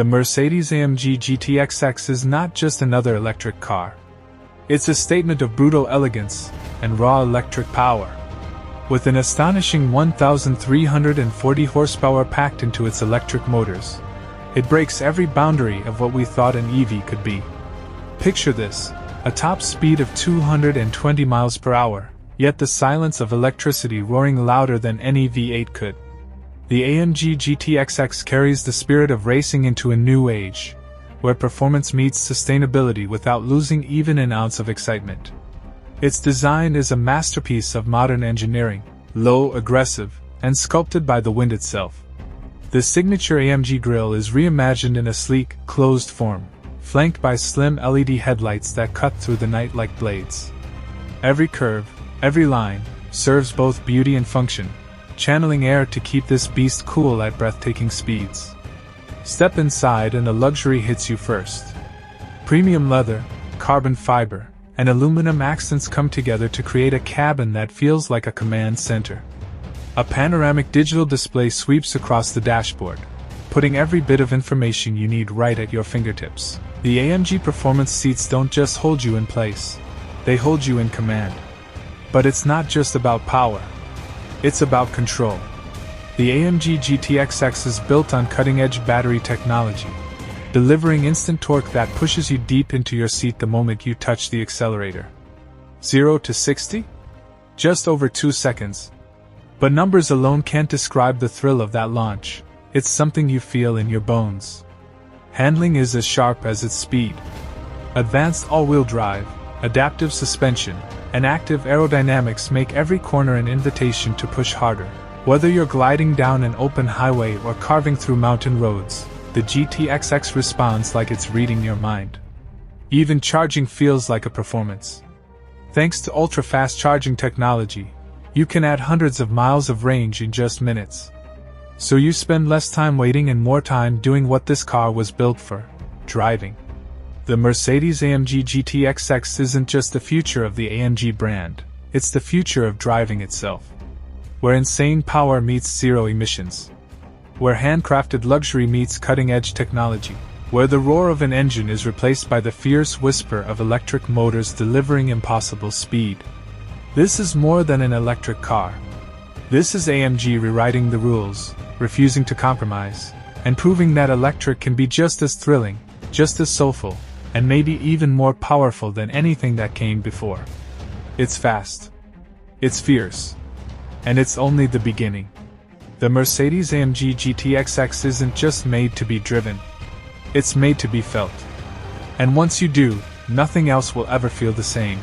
The Mercedes AMG GT XX is not just another electric car. It's a statement of brutal elegance and raw electric power. With an astonishing 1,340 horsepower packed into its electric motors, it breaks every boundary of what we thought an EV could be. Picture this, a top speed of 220 miles per hour, yet the silence of electricity roaring louder than any V8 could. The AMG GT XX carries the spirit of racing into a new age, where performance meets sustainability without losing even an ounce of excitement. Its design is a masterpiece of modern engineering, low, aggressive, and sculpted by the wind itself. The signature AMG grille is reimagined in a sleek, closed form, flanked by slim LED headlights that cut through the night like blades. Every curve, every line, serves both beauty and function, channeling air to keep this beast cool at breathtaking speeds. Step inside and the luxury hits you first. Premium leather, carbon fiber, and aluminum accents come together to create a cabin that feels like a command center. A panoramic digital display sweeps across the dashboard, putting every bit of information you need right at your fingertips. The AMG Performance seats don't just hold you in place, they hold you in command. But it's not just about power. It's about control. The AMG GT XX is built on cutting-edge battery technology, delivering instant torque that pushes you deep into your seat the moment you touch the accelerator. 0 to 60? Just over 2 seconds. But numbers alone can't describe the thrill of that launch. It's something you feel in your bones. Handling is as sharp as its speed. Advanced all-wheel drive, adaptive suspension, and active aerodynamics make every corner an invitation to push harder. Whether you're gliding down an open highway or carving through mountain roads, the GT XX responds like it's reading your mind. Even charging feels like a performance. Thanks to ultra-fast charging technology, you can add hundreds of miles of range in just minutes. So you spend less time waiting and more time doing what this car was built for: driving. The Mercedes AMG GT XX isn't just the future of the AMG brand, it's the future of driving itself. Where insane power meets zero emissions. Where handcrafted luxury meets cutting-edge technology. Where the roar of an engine is replaced by the fierce whisper of electric motors delivering impossible speed. This is more than an electric car. This is AMG rewriting the rules, refusing to compromise, and proving that electric can be just as thrilling, just as soulful, and maybe even more powerful than anything that came before. It's fast. It's fierce. And it's only the beginning. The Mercedes AMG GT XX isn't just made to be driven. It's made to be felt. And once you do, nothing else will ever feel the same.